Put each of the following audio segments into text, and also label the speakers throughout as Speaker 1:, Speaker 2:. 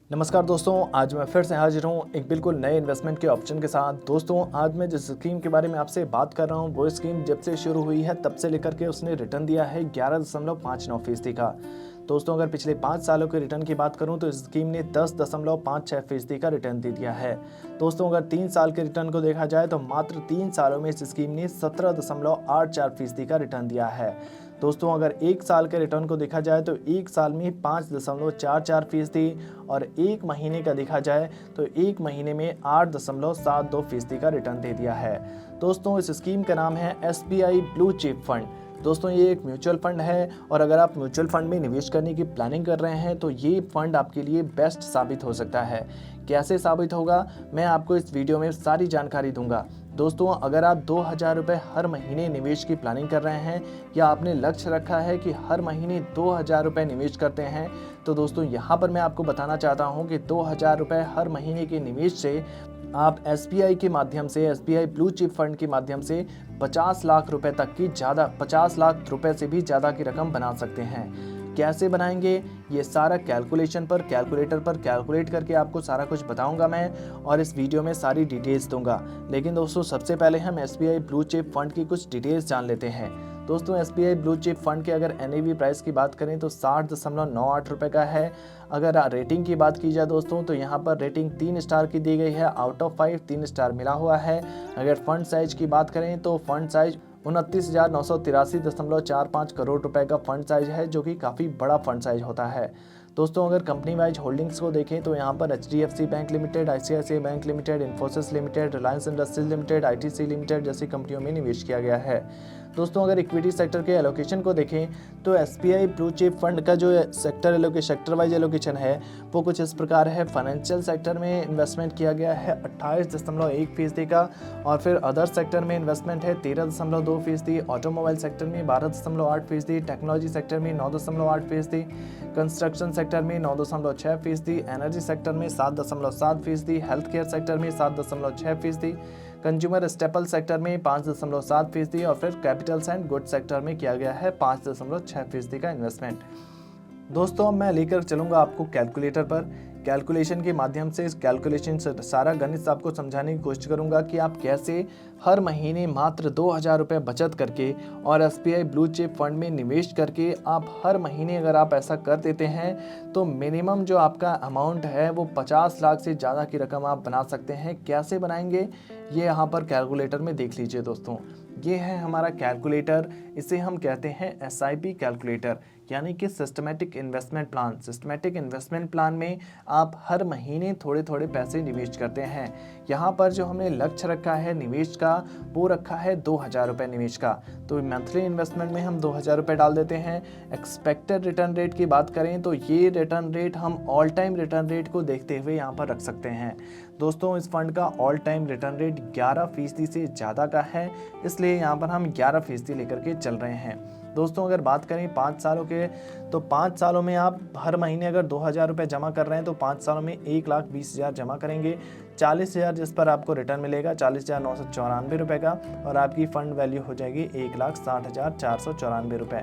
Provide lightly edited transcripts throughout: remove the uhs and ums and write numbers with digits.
Speaker 1: नमस्कार दोस्तों, आज मैं फिर से हाजिर हूँ एक बिल्कुल नए इन्वेस्टमेंट के ऑप्शन के साथ। दोस्तों, आज मैं जिस स्कीम के बारे में आपसे बात कर रहा हूँ वो स्कीम जब से शुरू हुई है तब से लेकर के उसने रिटर्न दिया है 11.59% का। दोस्तों, अगर पिछले 5 सालों के रिटर्न की बात करूं तो इस स्कीम ने 10.56% का रिटर्न दे दिया है। दोस्तों, अगर 3 साल के रिटर्न को देखा जाए तो मात्र 3 सालों में इस स्कीम ने 17.84% का रिटर्न दिया है। दोस्तों, अगर 1 साल के रिटर्न को देखा जाए तो 1 साल में 5.44% और 1 महीने का देखा जाए तो 1 महीने में 8.72% का रिटर्न दे दिया है। दोस्तों, इस स्कीम का नाम है SBI ब्लू चिप फंड। दोस्तों, ये एक म्यूचुअल फंड है और अगर आप म्यूचुअल फंड में निवेश करने की प्लानिंग कर रहे हैं तो ये फंड आपके लिए बेस्ट साबित हो सकता है। कैसे साबित होगा, मैं आपको इस वीडियो में सारी जानकारी दूंगा। दोस्तों, अगर आप 2000 रुपये हर महीने निवेश की प्लानिंग कर रहे हैं या आपने लक्ष्य रखा है कि हर महीने 2000 रुपये निवेश करते हैं, तो दोस्तों यहाँ पर मैं आपको बताना चाहता हूँ कि 2000 रुपये हर महीने के निवेश से आप SBI के माध्यम से, SBI ब्लू चिप फंड के माध्यम से 50 लाख रुपए तक की 50 लाख रुपए से भी ज़्यादा की रकम बना सकते हैं। कैसे बनाएंगे, ये सारा कैलकुलेटर पर कैलकुलेट करके आपको सारा कुछ बताऊंगा मैं और इस वीडियो में सारी डिटेल्स दूंगा। लेकिन दोस्तों, सबसे पहले हम SBI ब्लू चिप फंड की कुछ डिटेल्स जान लेते हैं। दोस्तों, SBI ब्लू चिप फंड के अगर NAV प्राइस की बात करें तो 60.98 रुपये का है। अगर रेटिंग की बात की जाए दोस्तों तो यहाँ पर रेटिंग 3 स्टार की दी गई है, आउट ऑफ 5 3 स्टार मिला हुआ है। अगर फंड साइज की बात करें तो फंड साइज 29,983.45 करोड़ रुपए का फंड साइज है, जो कि काफ़ी बड़ा फंड साइज होता है। दोस्तों, अगर कंपनी वाइज होल्डिंग्स को देखें तो यहाँ पर HDFC bank limited, ICICI bank limited, Infosys limited, Reliance industries limited, ITC limited जैसी कंपनियों में निवेश किया गया है। दोस्तों, अगर इक्विटी सेक्टर के एलोकेशन को देखें तो SBI ब्लू चिप फंड का जो सेक्टर वाइज एलोकेशन है वो कुछ इस प्रकार है। फाइनेंशियल सेक्टर में इन्वेस्टमेंट किया गया है 28.1% का, और फिर अदर सेक्टर में इन्वेस्टमेंट है 13.2%, ऑटोमोबाइल सेक्टर में 12.8%, टेक्नोलॉजी सेक्टर में 9.8%, कंस्ट्रक्शन सेक्टर में 9.6%, एनर्जी सेक्टर में 7.7%, हेल्थ केयर सेक्टर में 7.6%, कंज्यूमर स्टेपल सेक्टर में 5.7% और फिर कैपिटल्स एंड गुड्स सेक्टर में किया गया है 5.6% का इन्वेस्टमेंट। दोस्तों, अब मैं लेकर चलूंगा आपको कैलकुलेटर पर। कैलकुलेशन के माध्यम से इस कैलकुलेशन से सारा गणित आपको समझाने की कोशिश करूंगा कि आप कैसे हर महीने मात्र 2000 रुपये बचत करके और SBI ब्लू चिप फंड में निवेश करके आप हर महीने अगर आप ऐसा कर देते हैं तो मिनिमम जो आपका अमाउंट है वो 50 लाख से ज़्यादा की रकम आप बना सकते हैं। कैसे बनाएंगे ये यहाँ पर कैलकुलेटर में देख लीजिए। दोस्तों, ये है हमारा कैलकुलेटर। इसे हम कहते हैं SIP कैलकुलेटर, यानी कि systematic investment plan. Systematic investment plan में आप हर महीने थोड़े थोड़े पैसे निवेश करते हैं। यहाँ पर जो हमने लक्ष्य रखा है निवेश का वो रखा है 2000 रुपये निवेश का, तो मंथली इन्वेस्टमेंट में हम 2000 रुपये डाल देते हैं। एक्सपेक्टेड रिटर्न रेट की बात करें तो ये रिटर्न रेट हम ऑल टाइम रिटर्न रेट को देखते हुए यहाँ पर रख सकते हैं। दोस्तों, इस फंड का ऑल टाइम रिटर्न रेट 11% से ज़्यादा का है, इसलिए यहाँ पर हम 11% लेकर के चल रहे हैं। दोस्तों, अगर बात करें 5 सालों के तो 5 सालों में आप हर महीने अगर 2000 रुपये जमा कर रहे हैं तो 5 सालों में 1,20,000 जमा करेंगे। 40,000 जिस पर आपको रिटर्न मिलेगा 40,994 रुपये का, और आपकी फंड वैल्यू हो जाएगी 1,60,494 रुपये।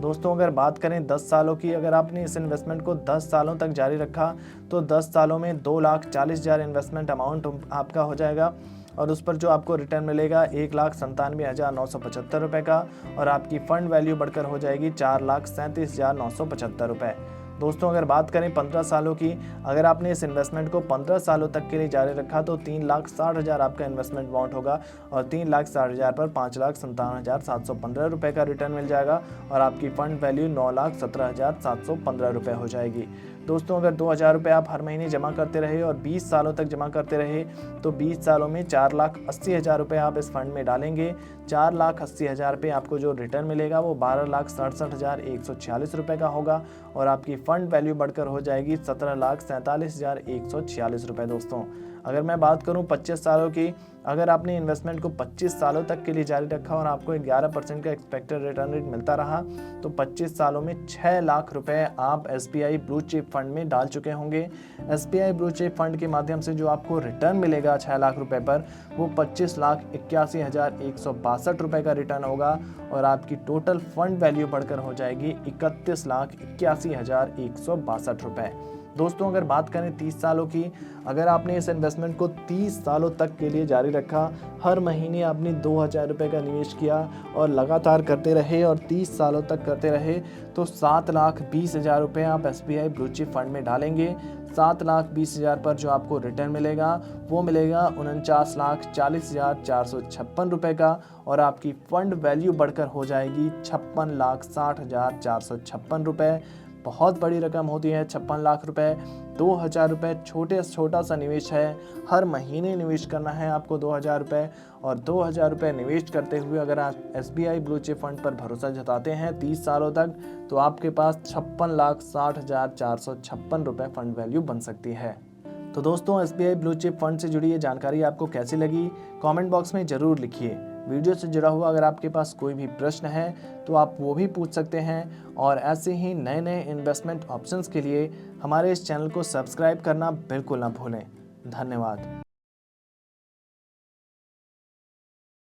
Speaker 1: दोस्तों, अगर बात करें 10 सालों की, अगर आपने इस इन्वेस्टमेंट को 10 सालों तक जारी रखा तो 10 सालों में 2,40,000 इन्वेस्टमेंट अमाउंट आपका हो जाएगा, और उस पर जो आपको रिटर्न मिलेगा 1,97,975 रुपये का, और आपकी फ़ंड वैल्यू बढ़कर हो जाएगी 4,37,975 रुपये। दोस्तों, अगर बात करें 15 सालों की, अगर आपने इस इन्वेस्टमेंट को 15 सालों तक के लिए जारी रखा तो 3,60,000 आपका इन्वेस्टमेंट अमाउंट होगा, और 3,60,000 पर 5,57,715 रुपये का रिटर्न मिल जाएगा, और आपकी फ़ंड वैल्यू 9,17,715 रुपये हो जाएगी। दोस्तों, अगर 2000 रुपये आप हर महीने जमा करते रहे और 20 सालों तक जमा करते रहे तो 20 सालों में 4,80,000 रुपये आप इस फंड में डालेंगे। 4,80,000 पे आपको जो रिटर्न मिलेगा वो 12,67,146 रुपये का होगा, और आपकी फ़ंड वैल्यू बढ़कर हो जाएगी 17,47,146 रुपये। दोस्तों, अगर मैं बात करूं 25 सालों की, अगर आपने इन्वेस्टमेंट को 25 सालों तक के लिए जारी रखा और आपको 11% का एक्सपेक्टेड रिटर्न रेट मिलता रहा तो 25 सालों में 6 लाख रुपए आप SBI ब्लू चिप फंड में डाल चुके होंगे। SBI ब्लू चिप फंड के माध्यम से जो आपको रिटर्न मिलेगा 6 लाख रुपए पर वो 25,81,162 रुपये का रिटर्न होगा, और आपकी टोटल फंड वैल्यू बढ़कर हो जाएगी 31,81,162 रुपये। दोस्तों अगर बात करें 30 सालों की, अगर आपने इस इन्वेस्टमेंट को 30 सालों तक के लिए जारी रखा, हर महीने आपने 2,000 रुपये का निवेश किया और लगातार करते रहे और 30 सालों तक करते रहे, तो 7,20,000 रुपये आप SBI ब्लू चिप फंड में डालेंगे। 7,20,000 पर जो आपको रिटर्न मिलेगा वो मिलेगा 49,40,456 रुपये का, और आपकी फ़ंड वैल्यू बढ़कर हो जाएगी 56,60,456 रुपये। बहुत बड़ी रकम होती है 56 लाख रुपए। 2,000 रुपये छोटा सा निवेश है, हर महीने निवेश करना है आपको 2,000 रुपये, और 2,000 रुपये निवेश करते हुए अगर आप SBI ब्लू चिप फंड पर भरोसा जताते हैं 30 सालों तक, तो आपके पास 56,60,456 रुपये फंड वैल्यू बन सकती है। तो दोस्तों SBI ब्लू चिप फंड से जुड़ी ये जानकारी आपको कैसी लगी, कमेंट बॉक्स में ज़रूर लिखिए। वीडियो से जुड़ा हुआ अगर आपके पास कोई भी प्रश्न है तो आप वो भी पूछ सकते हैं, और ऐसे ही नए नए इन्वेस्टमेंट ऑप्शंस के लिए हमारे इस चैनल को सब्सक्राइब करना बिल्कुल ना भूलें। धन्यवाद।